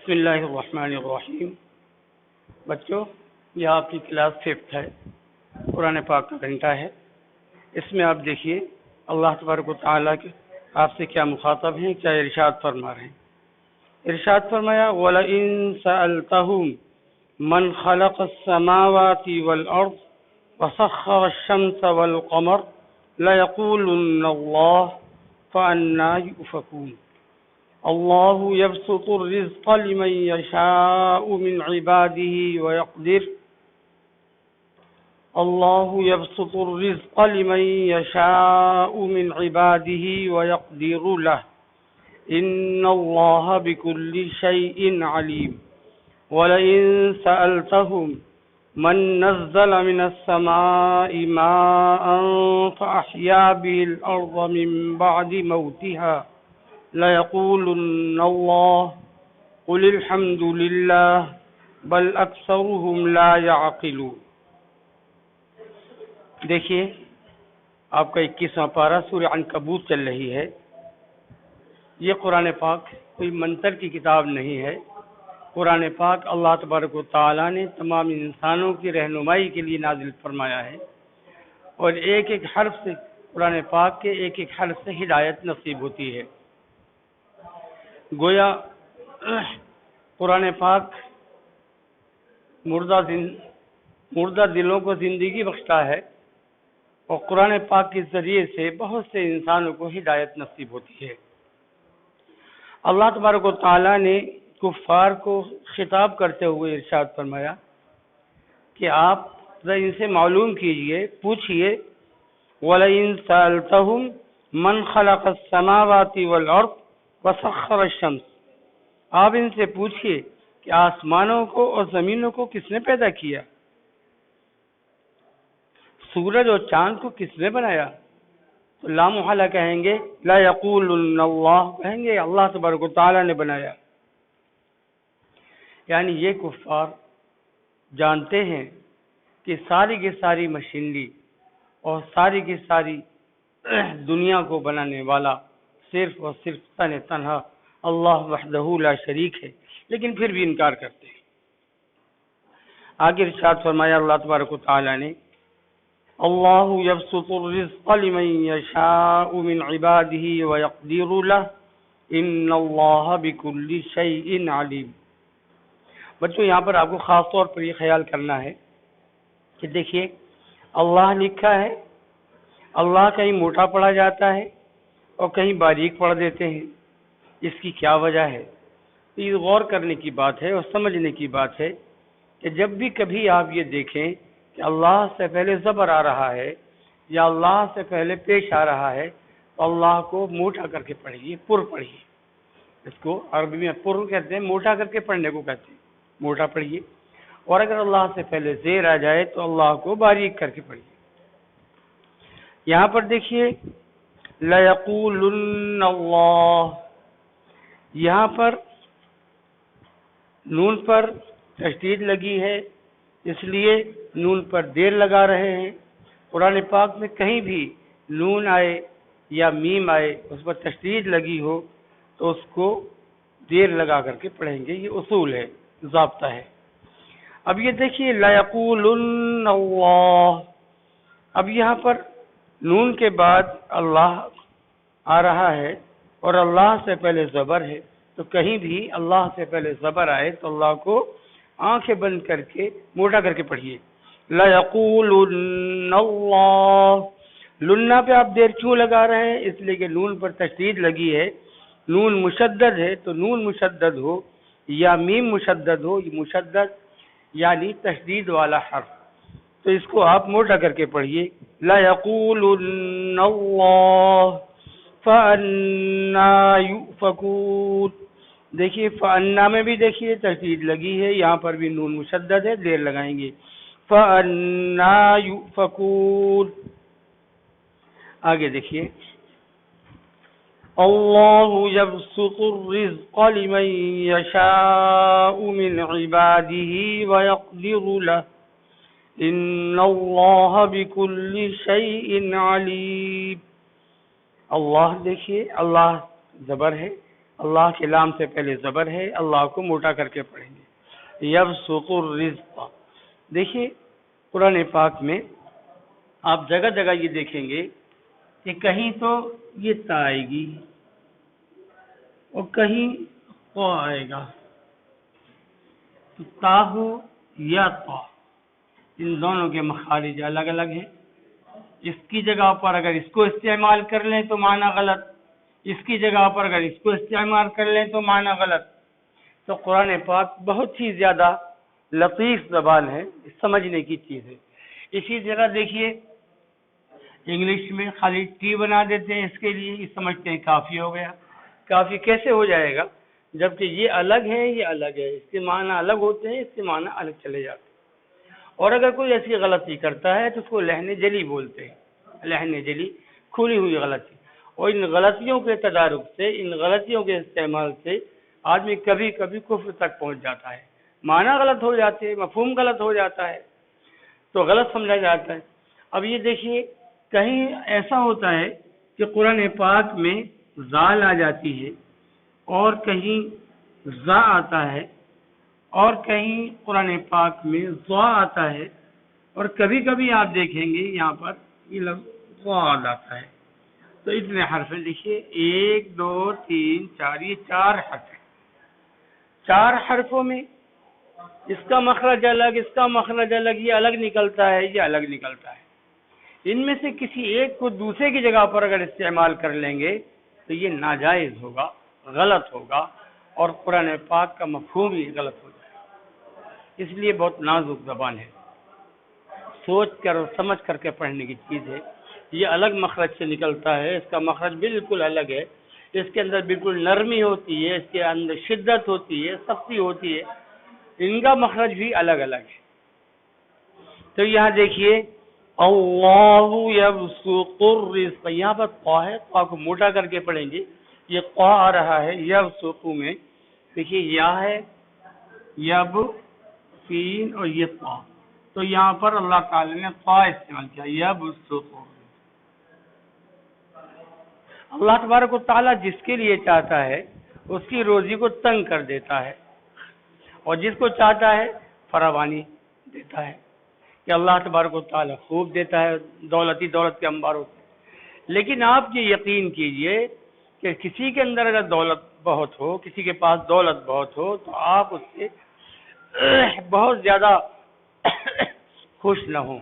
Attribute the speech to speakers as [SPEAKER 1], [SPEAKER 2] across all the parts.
[SPEAKER 1] بسم اللہ الرحمن الرحیم۔ بچوں، یہ آپ کی کلاس 5 ہے، قرآن پاک کا گھنٹہ ہے۔ اس میں آپ دیکھیے اللہ تبارک و تعالیٰ کے آپ سے کیا مخاطب ہیں، کیا ارشاد فرما رہے ہیں۔ ارشاد فرمایا وَلَئِن سَأَلْتَهُمْ مَنْ خَلَقَ السَّمَاوَاتِ وَالْأَرْضَ وَسَخَّرَ الشَّمْسَ وَالْقَمَرَ لَيَقُولُنَّ اللَّهُ فَأَنَّىٰ يُؤْفَكُونَ۔ اللہ یبسط الرزق لمن یشاء من عباده ویقدر اللہ یبسط الرزق لمن یشاء من عباده ویقدر له ان اللہ بكل شیء علیم۔ ولئن سألتهم من نزل من السماء ماء فأحیا به الأرض من بعد موتها لَيَقُولُنَّ اللَّهُ قُلِ الْحَمْدُ لِلَّهِ بَلْ أَكْثَرُهُمْ لَا يَعْقِلُونَ۔ دیکھیے آپ کا 21واں پارہ سورہ عنکبوت چل رہی ہے۔ یہ قرآن پاک کوئی منتر کی کتاب نہیں ہے۔ قرآن پاک اللہ تبارک و تعالیٰ نے تمام انسانوں کی رہنمائی کے لیے نازل فرمایا ہے، اور ایک ایک حرف سے قرآن پاک کے ایک ایک حرف سے ہدایت نصیب ہوتی ہے۔ گویا قرآن پاک مردہ دلوں کو زندگی بخشتا ہے، اور قرآن پاک کے ذریعے سے بہت سے انسانوں کو ہدایت نصیب ہوتی ہے۔ اللہ تبارک و تعالیٰ نے کفار کو خطاب کرتے ہوئے ارشاد فرمایا کہ آپ ان سے معلوم کیجئے، پوچھئے وَلَئِن سَأَلْتَهُمْ مَنْ خَلَقَ السَّمَاوَاتِ وَالْأَرْضَ وَسَخَّرَ الشَّمْسَ، آپ ان سے پوچھئے کہ آسمانوں کو اور زمینوں کو کس نے پیدا کیا، سورج اور چاند کو کس نے بنایا؟ تو لا محالہ کہیں گے لا یقولن اللہ، کہیں گے اللہ تبارک و تعالیٰ نے بنایا۔ یعنی یہ کفار جانتے ہیں کہ ساری کی ساری مشینری اور ساری کی ساری دنیا کو بنانے والا صرف اور صرف تنہا اللہ وحدہ لا شریک ہے، لیکن پھر بھی انکار کرتے ہیں۔ آگے ارشاد فرمایا اللہ تبارک و تعالیٰ نے اللہ یبسط الرزق لمن یشاء من عباده ویقدر له ان اللہ بكل شیء علیم۔ بچوں، یہاں پر آپ کو خاص طور پر یہ خیال کرنا ہے کہ دیکھیے اللہ لکھا ہے، اللہ کہیں موٹا پڑھا جاتا ہے اور کہیں باریک پڑھ دیتے ہیں، اس کی کیا وجہ ہے؟ یہ غور کرنے کی بات ہے اور سمجھنے کی بات ہے کہ جب بھی کبھی آپ یہ دیکھیں کہ اللہ سے پہلے زبر آ رہا ہے یا اللہ سے پہلے پیش آ رہا ہے تو اللہ کو موٹا کر کے پڑھیے، پر پڑھیے۔ اس کو عربی میں پر کہتے ہیں، موٹا کر کے پڑھنے کو کہتے ہیں، موٹا پڑھیے۔ اور اگر اللہ سے پہلے زیر آ جائے تو اللہ کو باریک کر کے پڑھیے۔ یہاں پر دیکھیے لَيَقُولُنَّ اللَّهُ، یہاں پر نون پر تشدید لگی ہے، اس لیے نون پر دیر لگا رہے ہیں۔ قرآن پاک میں کہیں بھی نون آئے یا میم آئے اس پر تشدید لگی ہو تو اس کو دیر لگا کر کے پڑھیں گے، یہ اصول ہے، ضابطہ ہے۔ اب یہ دیکھیے لَيَقُولُنَّ اللَّهُ، اب یہاں پر نون کے بعد اللہ آ رہا ہے اور اللہ سے پہلے زبر ہے، تو کہیں بھی اللہ سے پہلے زبر آئے تو اللہ کو آنکھیں بند کر کے موٹا کر کے پڑھیے۔ لَيَقُولُنَّ اللَّهُ، لُنّا پہ آپ دیر کیوں لگا رہے ہیں؟ اس لیے کہ نون پر تشدید لگی ہے، نون مشدد ہے، تو نون مشدد ہو یا میم مشدد ہو، یہ مشدد یعنی تشدید والا حرف، تو اس کو آپ موٹا کر کے پڑھیے۔ لَيَقُولُنَّ اللَّهُ فَأَنَّىٰ يُؤْفَكُونَ، دیکھیے فَأَنَّىٰ میں بھی دیکھیے تشدید لگی ہے، یہاں پر بھی نون مشدد ہے، دیر لگائیں گے۔ فَأَنَّىٰ يُؤْفَكُونَ، آگے دیکھیے اللہ یبسط الرزق لمن یشاء من عباده ویقدر له ان اللہ بكل شیء علیم۔ اللہ دیکھیے اللہ زبر ہے اللہ کے لام سے پہلے زبر ہے، اللہ کو موٹا کر کے پڑھیں گے، یبسط الرزق۔ دیکھیے قرآن پاک میں آپ جگہ جگہ یہ دیکھیں گے کہ کہیں تو یہ تا آئے گی اور کہیں قا آئے گا، تو تا ہو یا تا، ان دونوں کے مخارج الگ الگ ہیں۔ اس کی جگہ پر اگر اس کو استعمال کر لیں تو معنی غلط، اس کی جگہ پر اگر اس کو استعمال کر لیں تو معنی غلط۔ تو قرآن پاک بہت ہی زیادہ لطیف زبان ہے، سمجھنے کی چیز ہے۔ اسی طرح دیکھیے انگلش میں خالی ٹی بنا دیتے ہیں، اس کے لیے یہ سمجھتے ہیں کافی ہو گیا۔ کافی کیسے ہو جائے گا جبکہ یہ الگ ہے، یہ الگ ہے، اس کے معنی الگ ہوتے ہیں، اس کے معنی الگ چلے جاتے ہیں۔ اور اگر کوئی ایسی غلطی کرتا ہے تو اس کو لحن جلی بولتے ہیں، لحن جلی، کھلی ہوئی غلطی۔ اور ان غلطیوں کے تدارک سے، ان غلطیوں کے استعمال سے آدمی کبھی کبھی کفر تک پہنچ جاتا ہے، معنی غلط ہو جاتے ہیں، مفہوم غلط ہو جاتا ہے تو غلط سمجھا جاتا ہے۔ اب یہ دیکھیے کہیں ایسا ہوتا ہے کہ قرآن پاک میں زال آ جاتی ہے اور کہیں زا آتا ہے اور کہیں قرآن پاک میں ضا آتا ہے، اور کبھی کبھی آپ دیکھیں گے یہاں پر یہ لفظ ضاد آتا ہے۔ تو اتنے حرف لکھیے، 1 2 3 4، یہ 4 حرف ہیں۔ 4 حرفوں میں اس کا مخرج الگ، اس کا مخرج الگ، یہ الگ نکلتا ہے، یہ الگ نکلتا ہے۔ ان میں سے کسی ایک کو دوسرے کی جگہ پر اگر استعمال کر لیں گے تو یہ ناجائز ہوگا، غلط ہوگا، اور قرآن پاک کا مفہوم ہی غلط ہو جائے گا۔ اس لیے بہت نازک زبان ہے، سوچ کر اور سمجھ کر کے پڑھنے کی چیز ہے۔ یہ الگ مخرج سے نکلتا ہے، اس کا مخرج بالکل الگ ہے، اس کے اندر بالکل نرمی ہوتی ہے، اس کے اندر شدت ہوتی ہے، سختی ہوتی ہے، ان کا مخرج بھی الگ الگ ہے۔ تو یہاں دیکھیے اللہ یبسط الرزق، یہاں پر قا ہے، قا کو موٹا کر کے پڑھیں گے، یہ قا آ رہا ہے یبسط میں، دیکھیے یا ہے یب سین اور یہ قا، تو یہاں پر اللہ تعالی نے قا استعمال کیا، یبسط۔ اللہ تبارک و تعالیٰ جس کے لیے چاہتا ہے اس کی روزی کو تنگ کر دیتا ہے، اور جس کو چاہتا ہے فراوانی دیتا ہے، کہ اللہ تبارک و تعالیٰ خوب دیتا ہے، دولت ہی دولت کے انبار ہوتے ہیں۔ لیکن آپ یہ یقین کیجئے کہ کسی کے اندر اگر دولت بہت ہو، کسی کے پاس دولت بہت ہو، تو آپ اس سے بہت زیادہ خوش نہ ہوں،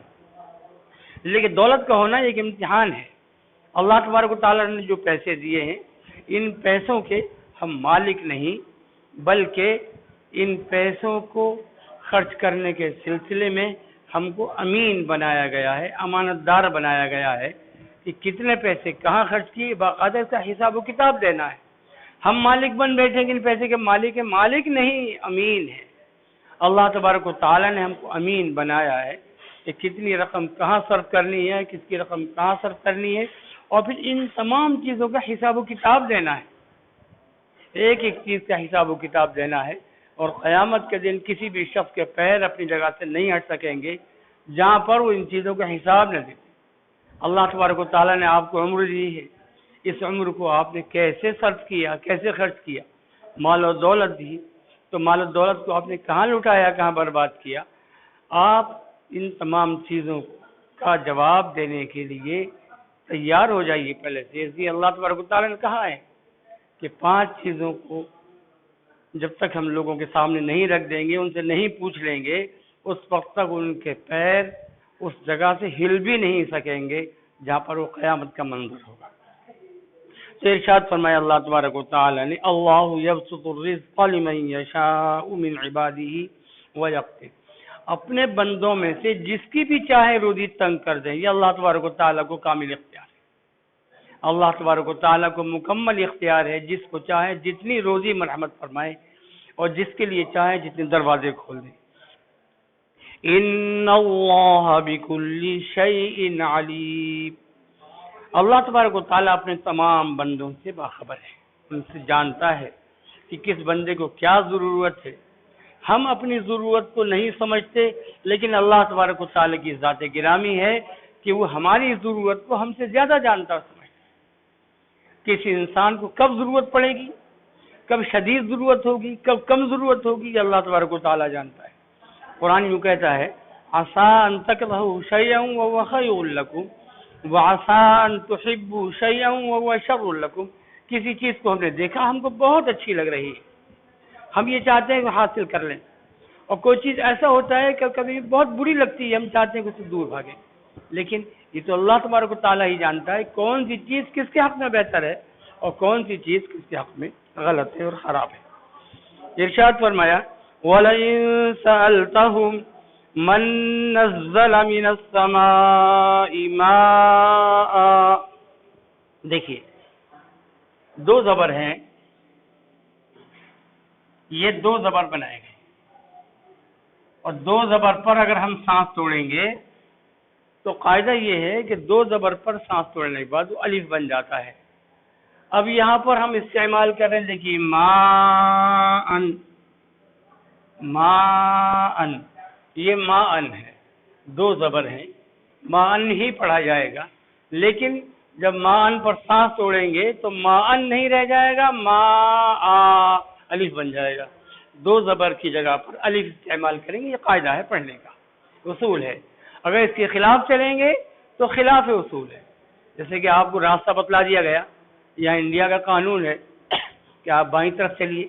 [SPEAKER 1] لیکن دولت کا ہونا ایک امتحان ہے۔ اللہ تبارک و تعالیٰ نے جو پیسے دیے ہیں، ان پیسوں کے ہم مالک نہیں، بلکہ ان پیسوں کو خرچ کرنے کے سلسلے میں ہم کو امین بنایا گیا ہے، امانت دار بنایا گیا ہے، کہ کتنے پیسے کہاں خرچ کیے، باقاعدہ اس کا حساب و کتاب دینا ہے۔ ہم مالک بن بیٹھے کہ ان پیسے کے مالک ہیں، مالک نہیں، امین ہے۔ اللہ تبارک و تعالیٰ نے ہم کو امین بنایا ہے کہ کتنی رقم کہاں صرف کرنی ہے، کس کی رقم کہاں صرف کرنی ہے، اور پھر ان تمام چیزوں کا حساب و کتاب دینا ہے، ایک ایک چیز کا حساب و کتاب دینا ہے۔ اور قیامت کے دن کسی بھی شخص کے پیر اپنی جگہ سے نہیں ہٹ سکیں گے جہاں پر وہ ان چیزوں کا حساب نہ دے۔ اللہ تبارک و تعالیٰ نے آپ کو عمر دی ہے، اس عمر کو آپ نے کیسے صرف کیا، کیسے خرچ کیا، مال و دولت دی تو مال و دولت کو آپ نے کہاں لٹایا، کہاں برباد کیا، آپ ان تمام چیزوں کا جواب دینے کے لیے تیار ہو جائیے پہلے سے۔ اس لیے اللہ تبارک و تعالیٰ نے کہا ہے کہ 5 چیزوں کو جب تک ہم لوگوں کے سامنے نہیں رکھ دیں گے، ان سے نہیں پوچھ لیں گے، اس وقت تک ان کے پیر اس جگہ سے ہل بھی نہیں سکیں گے جہاں پر وہ قیامت کا منظر ہوگا۔ تو ارشاد فرمایا اللہ تبارک و تعالی نے، اللہ یبسط الرزق لمن یشاء من عباده ویقدر، اپنے بندوں میں سے جس کی بھی چاہے روزی تنگ کر دیں، یہ اللہ تبارک و تعالیٰ کو کامل اختیار ہے۔ اللہ تبارک و تعالیٰ کو مکمل اختیار ہے، جس کو چاہے جتنی روزی مرحمت فرمائے اور جس کے لیے چاہے جتنے دروازے کھول دیں۔ ان اللہ بکل شیء علیم، اللہ تبارک و تعالیٰ اپنے تمام بندوں سے باخبر ہے، ان سے جانتا ہے کہ کس بندے کو کیا ضرورت ہے۔ ہم اپنی ضرورت کو نہیں سمجھتے، لیکن اللہ تبارک و تعالیٰ کی ذات گرامی ہے کہ وہ ہماری ضرورت کو ہم سے زیادہ جانتا سمجھتا ہے۔ کسی انسان کو کب ضرورت پڑے گی، کب شدید ضرورت ہوگی، کب کم ضرورت ہوگی، یہ اللہ تبارک و تعالیٰ جانتا ہے۔ قرآن یوں کہتا ہے عَسَىٰ أَن تَكْرَهُوا شَيْئًا وَهُوَ خَيْرٌ لَكُمْ وَعَسَىٰ أَن تُحِبُّوا شَيْئًا وَهُوَ شَرٌ لَكُمْ۔ کسی چیز کو ہم نے دیکھا، ہم کو بہت اچھی لگ رہی ہے، ہم یہ چاہتے ہیں کہ حاصل کر لیں، اور کوئی چیز ایسا ہوتا ہے کہ کبھی بہت بری لگتی ہے، ہم چاہتے ہیں کہ اس سے دور بھاگیں، لیکن یہ تو اللہ تبارک و تعالیٰ ہی جانتا ہے کون سی چیز کس کے حق میں بہتر ہے اور کون سی چیز کس کے حق میں غلط ہے اور خراب ہے۔ ارشاد فرمایا وَلَئِن سَأَلْتَهُمْ مَن نَّزَّلَ مِنَ السَّمَاءِ مَاءً، دیکھیے دو زبر ہیں، یہ دو زبر بنائے گئے، اور دو زبر پر اگر ہم سانس توڑیں گے تو قاعدہ یہ ہے کہ دو زبر پر سانس توڑنے کے بعد وہ الف بن جاتا ہے۔ اب یہاں پر ہم استعمال کر رہے ہیں، دیکھیے ماءن، ماءن، یہ ماءن ہے، دو زبر ہیں، ماءن ہی پڑھا جائے گا، لیکن جب ماءن پر سانس توڑیں گے تو ماءن نہیں رہ جائے گا، ماء الف بن جائے گا، دو زبر کی جگہ پر الف استعمال کریں گے، یہ قاعدہ ہے پڑھنے کا، اصول ہے۔ اگر اس کے خلاف چلیں گے تو خلاف اصول ہے، جیسے کہ آپ کو راستہ بتلا دیا گیا، یا انڈیا کا قانون ہے کہ آپ بائیں طرف چلیے،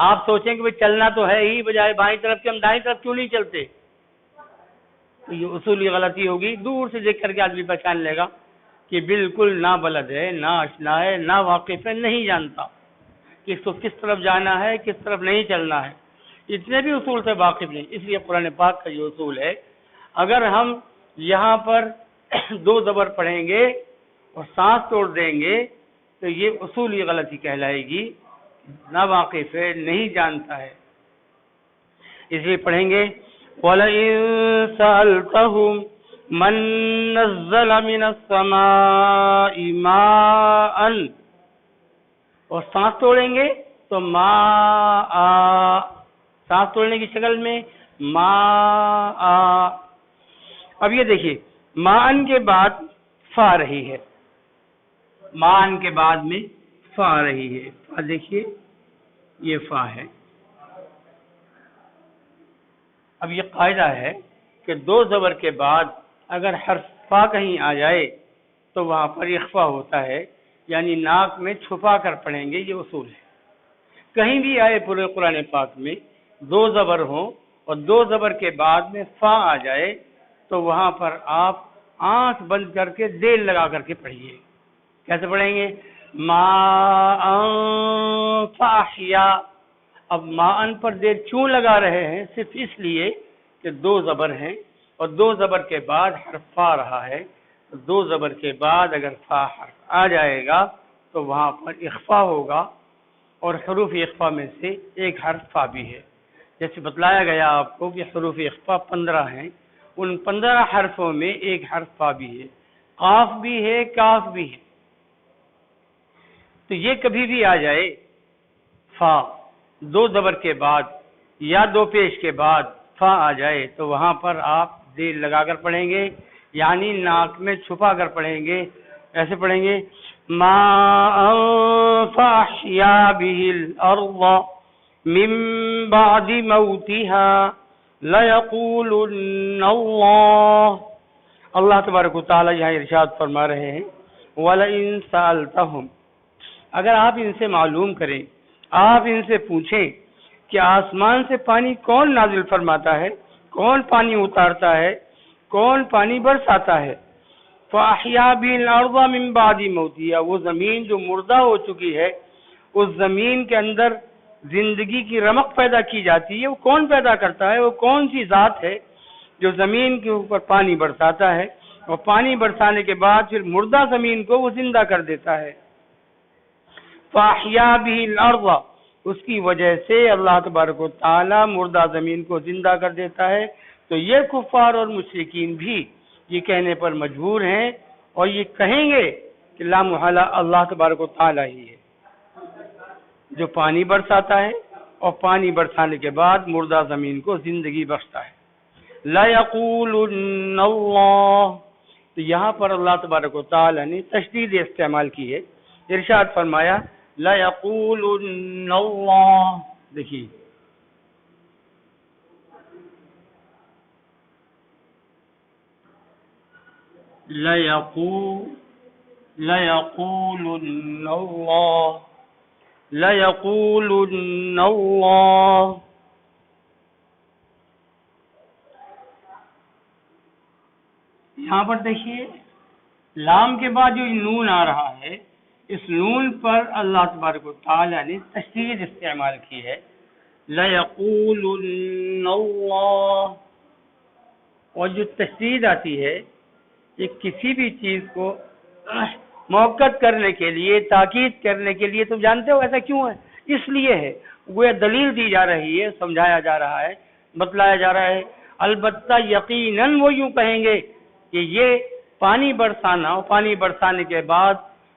[SPEAKER 1] آپ سوچیں کہ چلنا تو ہے ہی، بجائے بائیں طرف کے ہم دائیں طرف کیوں نہیں چلتے، تو یہ اصولی غلطی ہوگی۔ دور سے دیکھ کر کے آدمی پہچان لے گا کہ بالکل نہ بلد ہے، نہ آشنا ہے، نہ واقف ہے، نہیں جانتا کہ اس کو کس طرف جانا ہے، کس طرف نہیں چلنا ہے، اتنے بھی اصول سے واقف نہیں۔ اس لیے قرآن پاک کا یہ اصول ہے، اگر ہم یہاں پر دو زبر پڑھیں گے اور سانس توڑ دیں گے تو یہ اصولی غلطی کہلائے گی، نہ واقف ہے، نہیں جانتا ہے۔ اس لیے پڑھیں گے وَلَئِن سَأَلْتَهُمْ مَن نَّزَّلَ مِنَ السَّمَاءِ مَاءً، اور سانس توڑیں گے تو ماء، سانس توڑنے کی شکل میں ماء۔ اب یہ دیکھیے ماءن کے بعد فا رہی ہے، ماءن کے بعد میں فا رہی ہے، فا دیکھیے یہ فا ہے۔ اب یہ قاعدہ ہے کہ دو زبر کے بعد اگر حرف فا کہیں آ جائے تو وہاں پر اخفا ہوتا ہے، یعنی ناک میں چھپا کر پڑھیں گے، یہ اصول ہے۔ کہیں بھی آئے پورے قرآن پاک میں دو زبر ہوں اور دو زبر کے بعد میں فا آ جائے تو وہاں پر آپ آنکھ بند کر کے دیر لگا کر کے پڑھیے۔ کیسے پڑھیں گے؟ ماء فاحیا۔ اب ماءن پر دیر کیوں لگا رہے ہیں؟ صرف اس لیے کہ دو زبر ہیں اور دو زبر کے بعد حرف فا رہا ہے، دو زبر کے بعد اگر فا حرف آ جائے گا تو وہاں پر اخفا ہوگا، اور حروف اخفا میں سے ایک حرف فا بھی ہے۔ جیسے بتلایا گیا آپ کو کہ حروف اخفا 15 ہیں، ان 15 حرفوں میں ایک حرف فا بھی ہے، قاف بھی ہے، کاف بھی ہے۔ تو یہ کبھی بھی آ جائے فا دو زبر کے بعد یا دو پیش کے بعد فا آ جائے تو وہاں پر آپ دیر لگا کر پڑھیں گے، یعنی ناک میں چھپا کر پڑھیں گے۔ ایسے پڑھیں گے ماء فاحیا به الارض من بعد موتها لَيَقُولُنَّ اللَّهُ۔ اللہ تبارک و تعالیٰ یہاں ارشاد فرما رہے ہیں وَلَئِن سَأَلْتَهُمْ، اگر آپ ان سے معلوم کریں، آپ ان سے پوچھیں کہ آسمان سے پانی کون نازل فرماتا ہے، کون پانی اتارتا ہے، کون پانی برساتا ہے، فَأَحْيَا بِهِ الْأَرْضَ مِن بَعْدِ مَوْتِهَا، وہ زمین جو مردہ ہو چکی ہے، اس زمین کے اندر زندگی کی رمق پیدا کی جاتی ہے، وہ کون پیدا کرتا ہے؟ وہ کون سی ذات ہے جو زمین کے اوپر پانی برساتا ہے اور پانی برسانے کے بعد پھر مردہ زمین کو وہ زندہ کر دیتا ہے۔ فَأَحْيَا بِهِ الْأَرْضَ، اس کی وجہ سے اللہ تبارک و تعالی مردہ زمین کو زندہ کر دیتا ہے۔ تو یہ کفار اور مشرکین بھی یہ کہنے پر مجبور ہیں اور یہ کہیں گے کہ لا محالہ اللہ تبارک و تعالی ہی ہے جو پانی برساتا ہے اور پانی برسانے کے بعد مردہ زمین کو زندگی بخشتا ہے۔ لَيَقُولُنَّ اللَّهُ، تو یہاں پر اللہ تبارک و تعالی نے تشدید استعمال کی ہے، ارشاد فرمایا لَيَقُولُنَّ اللَّهُ. دیکھیے لَيَقُولُنَّ اللَّهُ لَيَقُولُنَّ اللَّهُ. یہاں پر دیکھیے لام کے بعد جو نون آ رہا ہے، اس نون پر اللہ تبارک و تعالیٰ نے تشدید استعمال کی ہے. لَيَقُولُنَّ اللَّهُ. اور جو تشدید آتی ہے یہ کسی بھی چیز کو موقت کرنے کے لیے، تاکید کرنے کے لیے. تم جانتے ہو ایسا کیوں ہے؟ اس لیے ہے، وہ دلیل دی جا رہی ہے، سمجھایا جا رہا ہے، بتلایا جا رہا ہے. البتہ یقیناً وہ یوں کہیں گے کہ یہ پانی برسانا اور پانی برسانے کے بعد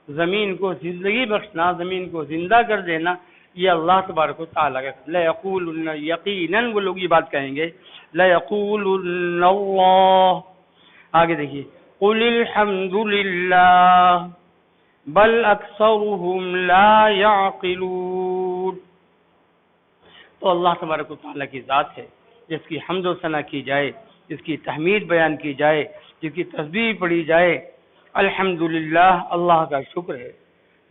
[SPEAKER 1] زمین کو زندگی بخشنا، زمین کو زندہ کر دینا، یہ اللہ تبارک و تعالیٰ کا. لَيَقُولُنَّ. یقیناً وہ لوگ یہ بات کہیں گے. لَيَقُولُنَّ اللَّهُ. آگے دیکھیے قُلِ الْحَمْدُ لِلَّهِ بَلْ أَكْثَرُهُمْ لَا يَعْقِلُونَ. تو اللہ تبارک و تعالیٰ کی ذات ہے جس کی حمد و ثنا کی جائے، جس کی تحمید بیان کی جائے، جس کی تسبیح پڑھی جائے. الحمدللہ اللہ کا شکر ہے،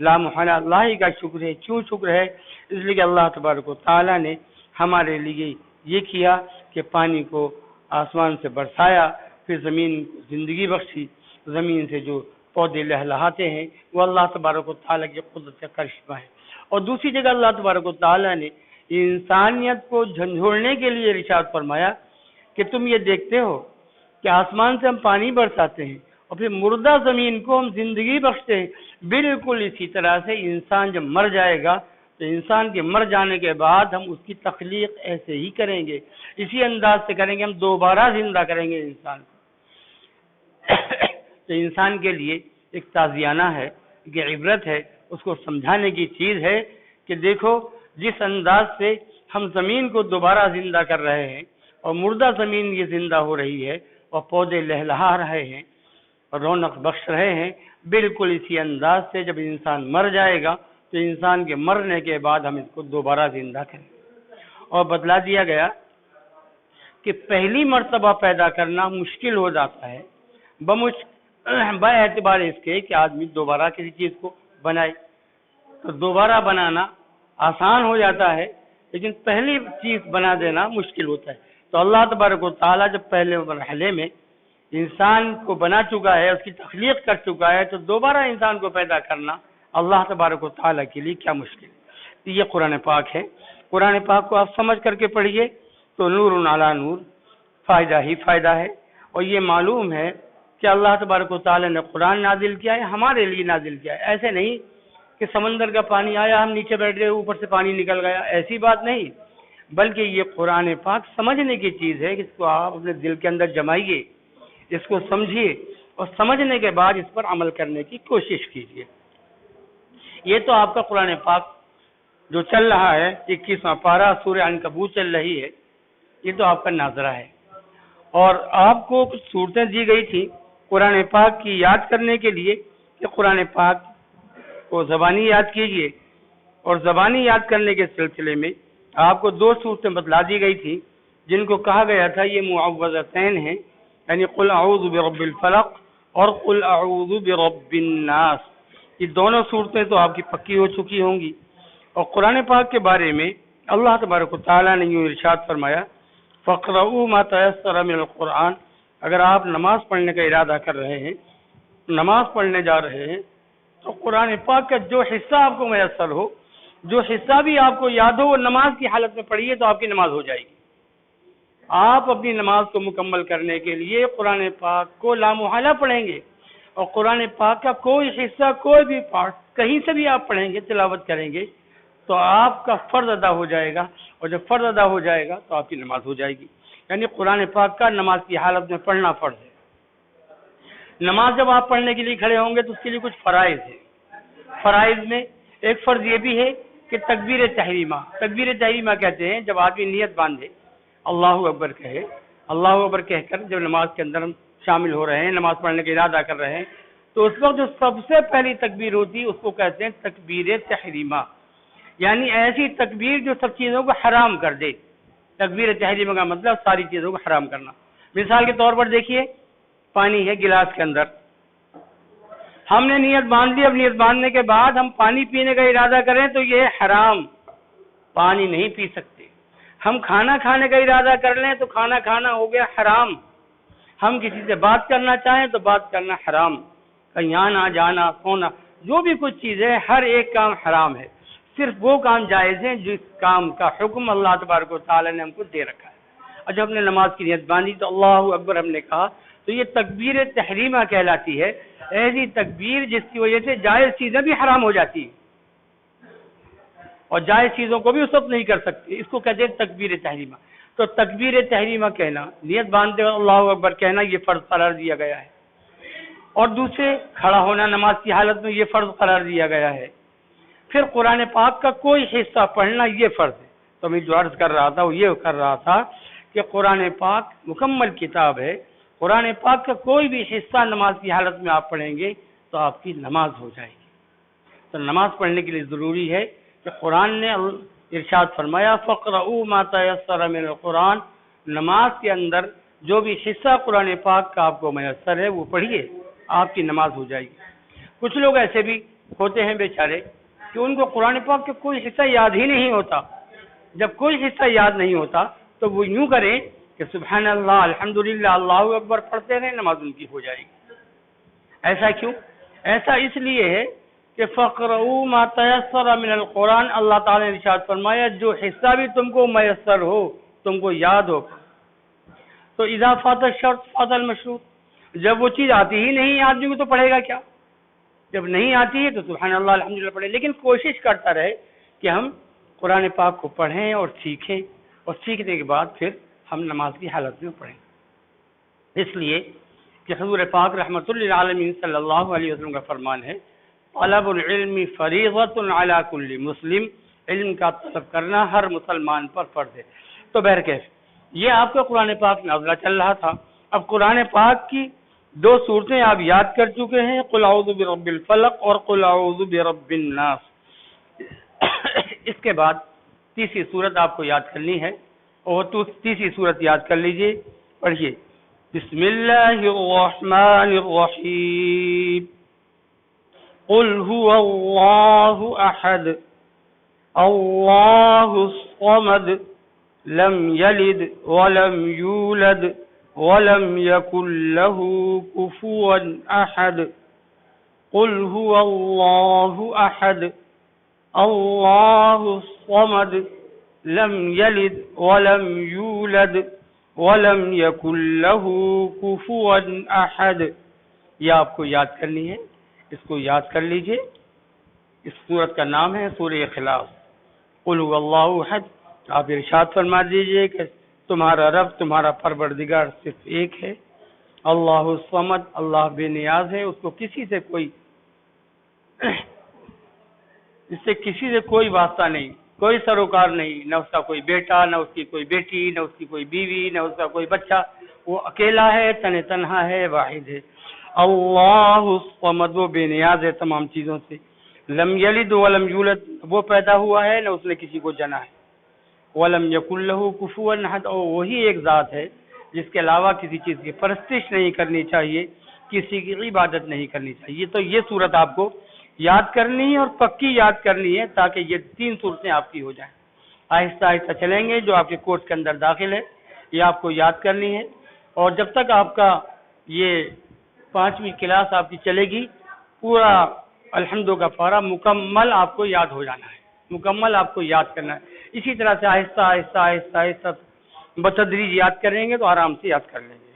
[SPEAKER 1] لا محالہ اللہ ہی کا شکر ہے. کیوں شکر ہے؟ اس لیے کہ اللہ تبارک و تعالیٰ نے ہمارے لیے یہ کیا کہ پانی کو آسمان سے برسایا، پھر زمین کو زندگی بخشی. زمین سے جو پودے لہلہاتے ہیں وہ اللہ تبارک و تعالیٰ کی قدرت کا کرشمہ ہے. اور دوسری جگہ اللہ تبارک و تعالیٰ نے انسانیت کو جھنجھوڑنے کے لیے ارشاد فرمایا کہ تم یہ دیکھتے ہو کہ آسمان سے ہم پانی برساتے ہیں اور پھر مردہ زمین کو ہم زندگی بخشتے ہیں. بالکل اسی طرح سے انسان جب مر جائے گا تو انسان کے مر جانے کے بعد ہم اس کی تخلیق ایسے ہی کریں گے، اسی انداز سے کریں گے. ہم دوبارہ زندہ کریں گے انسان کو. تو انسان کے لیے ایک تازیانہ ہے، ایک عبرت ہے، اس کو سمجھانے کی چیز ہے کہ دیکھو جس انداز سے ہم زمین کو دوبارہ زندہ کر رہے ہیں اور مردہ زمین یہ زندہ ہو رہی ہے اور پودے لہلہا رہے ہیں اور رونق بخش رہے ہیں، بالکل اسی انداز سے جب انسان مر جائے گا تو انسان کے مرنے کے بعد ہم اس کو دوبارہ زندہ کریں. اور بتلا دیا گیا کہ پہلی مرتبہ پیدا کرنا مشکل ہو جاتا ہے باعتبار اس کے کہ آدمی دوبارہ کسی چیز کو بنائے. تو دوبارہ بنانا آسان ہو جاتا ہے لیکن پہلی چیز بنا دینا مشکل ہوتا ہے. تو اللہ تبارک و تعالیٰ جب پہلے مرحلے میں انسان کو بنا چکا ہے، اس کی تخلیق کر چکا ہے، تو دوبارہ انسان کو پیدا کرنا اللہ تبارک و تعالیٰ کے لیے کیا مشکل. یہ قرآن پاک ہے. قرآن پاک کو آپ سمجھ کر کے پڑھیے تو نور علی نور، فائدہ ہی فائدہ ہے. اور یہ معلوم ہے کہ اللہ تبارک و تعالیٰ نے قرآن نازل کیا ہے، ہمارے لیے نازل کیا ہے. ایسے نہیں کہ سمندر کا پانی آیا، ہم نیچے بیٹھ گئے، اوپر سے پانی نکل گیا، ایسی بات نہیں. بلکہ یہ قرآن پاک سمجھنے کی چیز ہے کہ اس کو آپ اپنے دل کے اندر جمائیے، اس کو سمجھیے اور سمجھنے کے بعد اس پر عمل کرنے کی کوشش کیجیے. یہ تو آپ کا قرآن پاک جو چل رہا ہے 21واں پارہ سورہ عنکبوت چل رہی ہے، یہ تو آپ کا ناظرہ ہے. اور آپ کو کچھ صورتیں دی گئی تھی قرآن پاک کی یاد کرنے کے لیے کہ قرآن پاک کو زبانی یاد کیجیے. اور زبانی یاد کرنے کے سلسلے میں آپ کو 2 صورتیں بتلا دی گئی تھی جن کو کہا گیا تھا یہ معوذتین ہیں، یعنی قل اعوذ برب الفلق اور قل اعوذ برب الناس. یہ دونوں صورتیں تو آپ کی پکی ہو چکی ہوں گی. اور قرآن پاک کے بارے میں اللہ تبارک و تعالیٰ نے یوں ارشاد فرمایا فَقْرَؤُوا مَا تَيَسَّرَ مِنَ الْقُرْآنِ. اگر آپ نماز پڑھنے کا ارادہ کر رہے ہیں، نماز پڑھنے جا رہے ہیں، تو قرآن پاک کا جو حصہ آپ کو میسر ہو، جو حصہ بھی آپ کو یاد ہو، وہ نماز کی حالت میں پڑھیے تو آپ کی نماز ہو جائے گی. آپ اپنی نماز کو مکمل کرنے کے لیے قرآن پاک کو لامحالہ پڑھیں گے. اور قرآن پاک کا کوئی حصہ، کوئی بھی پارٹ کہیں سے بھی آپ پڑھیں گے، تلاوت کریں گے تو آپ کا فرض ادا ہو جائے گا. اور جب فرض ادا ہو جائے گا تو آپ کی نماز ہو جائے گی. یعنی قرآن پاک کا نماز کی حالت میں پڑھنا فرض ہے. نماز جب آپ پڑھنے کے لیے کھڑے ہوں گے تو اس کے لیے کچھ فرائض ہیں. فرائض میں ایک فرض یہ بھی ہے کہ تکبیر تحریمہ کہتے ہیں جب آدمی نیت باندھے، اللہ اکبر کہے، اللہ اکبر کہہ کر جب نماز کے اندر ہم شامل ہو رہے ہیں، نماز پڑھنے کا ارادہ کر رہے ہیں، تو اس وقت جو سب سے پہلی تکبیر ہوتی ہے اس کو کہتے ہیں تکبیر تحریمہ، یعنی ایسی تکبیر جو سب چیزوں کو حرام کر دے۔ تکبیر تحریمہ کا مطلب ساری چیزوں کو حرام کرنا۔ مثال کے طور پر دیکھیے، پانی ہے گلاس کے اندر، ہم نے نیت باندھ لی، اب نیت باندھنے کے بعد ہم پانی پینے کا ارادہ کریں تو یہ حرام، پانی نہیں پی سکتے۔ ہم کھانا کھانے کا ارادہ کر لیں تو کھانا کھانا ہو گیا حرام۔ ہم کسی سے بات کرنا چاہیں تو بات کرنا حرام، کہیں آنا جانا سونا جو بھی کچھ چیز ہے ہر ایک کام حرام ہے، صرف وہ کام جائز ہیں جس کام کا حکم اللہ تبارک و تعالی نے ہم کو دے رکھا ہے۔ اور جب ہم نے نماز کی نیت باندھی تو اللہ اکبر ہم نے کہا تو یہ تکبیر تحریمہ کہلاتی ہے، ایسی تکبیر جس کی وجہ سے جائز چیزیں بھی حرام ہو جاتی ہیں اور جائز چیزوں کو بھی اس وقت نہیں کر سکتے، اس کو کہتے ہیں تکبیر تحریمہ۔ تو تکبیر تحریمہ کہنا، نیت باندھتے ہوئے اللہ اکبر کہنا، یہ فرض قرار دیا گیا ہے۔ اور دوسرے کھڑا ہونا نماز کی حالت میں یہ فرض قرار دیا گیا ہے۔ پھر قرآن پاک کا کوئی حصہ پڑھنا یہ فرض ہے۔ تو میں جو عرض کر رہا تھا وہ یہ کر رہا تھا کہ قرآن پاک مکمل کتاب ہے، قرآن پاک کا کوئی بھی حصہ نماز کی حالت میں آپ پڑھیں گے تو آپ کی نماز ہو جائے گی۔ تو نماز پڑھنے کے لیے ضروری ہے کہ قرآن نے ارشاد فرمایا فَقْرَؤُوا مَا تَيَسَّرَ مِنَ الْقُرْآنِ، نماز کے اندر جو بھی حصہ قرآن پاک کا آپ کو میسر ہے وہ پڑھیے، آپ کی نماز ہو جائے گی۔ کچھ لوگ ایسے بھی ہوتے ہیں بیچارے کہ ان کو قرآن پاک کا کوئی حصہ یاد ہی نہیں ہوتا۔ جب کوئی حصہ یاد نہیں ہوتا تو وہ یوں کریں کہ سبحان اللہ الحمدللہ اللہ اکبر پڑھتے رہیں، نماز ان کی ہو جائے گی۔ ایسا کیوں؟ ایسا اس لیے ہے کہ فَقْرَؤُوا مَا تَيَسَّرَ مِنَ الْقُرْآنِ، اللہ تعالیٰ نے ارشاد فرمایا جو حصہ بھی تم کو میسر ہو، تم کو یاد ہو۔ تو اذا فات الشرط فات المشروط، جب وہ چیز آتی ہی نہیں آدمی کو تو پڑھے گا کیا؟ جب نہیں آتی ہے تو سبحان اللہ الحمدللہ پڑھے، لیکن کوشش کرتا رہے کہ ہم قرآن پاک کو پڑھیں اور سیکھیں، اور سیکھنے کے بعد پھر ہم نماز کی حالت میں پڑھیں۔ اس لیے کہ حضور پاک رحمۃ للعالمین صلی اللہ علیہ وسلم کا فرمان ہے طلب العلم فریضۃ علی کل مسلم، علم کا طلب کرنا ہر مسلمان پر فرض ہے۔ تو بہرکیف یہ آپ کا قرآن پاک نازلہ چل رہا تھا، اب قرآن پاک کی دو صورتیں آپ یاد کر چکے ہیں، قل اعوذ برب الفلق اور قل اعوذ برب الناس۔ اس کے بعد تیسری صورت آپ کو یاد کرنی ہے، اور تیسری صورت یاد کر لیجئے، پڑھیے بسم اللہ الرحمن الرحیم قل هو اللہ احد اللہ الصمد لم یلد ولم یولد ولم یکن له کفوا احد قل هو اللہ احد اللہ الصمد لم یلد ولم یولد ولم یکن له کفوا احد۔ یہ آپ کو یاد کرنی ہے، اس کو یاد کر لیجئے۔ اس سورت کا نام ہے سورہ اخلاص۔ قل هو اللہ احد، آپ ارشاد فرما دیجئے کہ تمہارا رب، تمہارا پروردگار صرف ایک ہے، اللہ الصمد، اللہ بے نیاز ہے، اس کو کسی سے کوئی اس سے کسی سے کوئی واسطہ نہیں، کوئی سروکار نہیں، نہ اس کا کوئی بیٹا، نہ اس کی کوئی بیٹی، نہ اس کی کوئی بیوی، نہ اس کا کوئی بچہ، وہ اکیلا ہے، تنہا ہے، واحد ہے۔ اللہ الصمد، وہ بے نیاز ہے تمام چیزوں سے۔ لم یلد ولم یولد، وہ پیدا ہوا ہے نہ اس نے کسی کو جنا ہے۔ ولم یکن لہ کفوا احد، اور وہی ایک ذات ہے جس کے علاوہ کسی چیز کی پرستش نہیں کرنی چاہیے، کسی کی عبادت نہیں کرنی چاہیے۔ تو یہ صورت آپ کو یاد کرنی ہے اور پکی یاد کرنی ہے تاکہ یہ تین صورتیں آپ کی ہو جائیں۔ آہستہ آہستہ چلیں گے، جو آپ کے کورس کے اندر داخل ہے یہ آپ کو یاد کرنی ہے، اور جب تک آپ کا یہ 5ویں کلاس آپ کی چلے گی، پورا الحمدو کا پارہ مکمل آپ کو یاد ہو جانا ہے، مکمل آپ کو یاد کرنا ہے۔ اسی طرح سے آہستہ آہستہ آہستہ آہستہ بتدریج یاد کریں گے تو آرام سے یاد کر لیں گے۔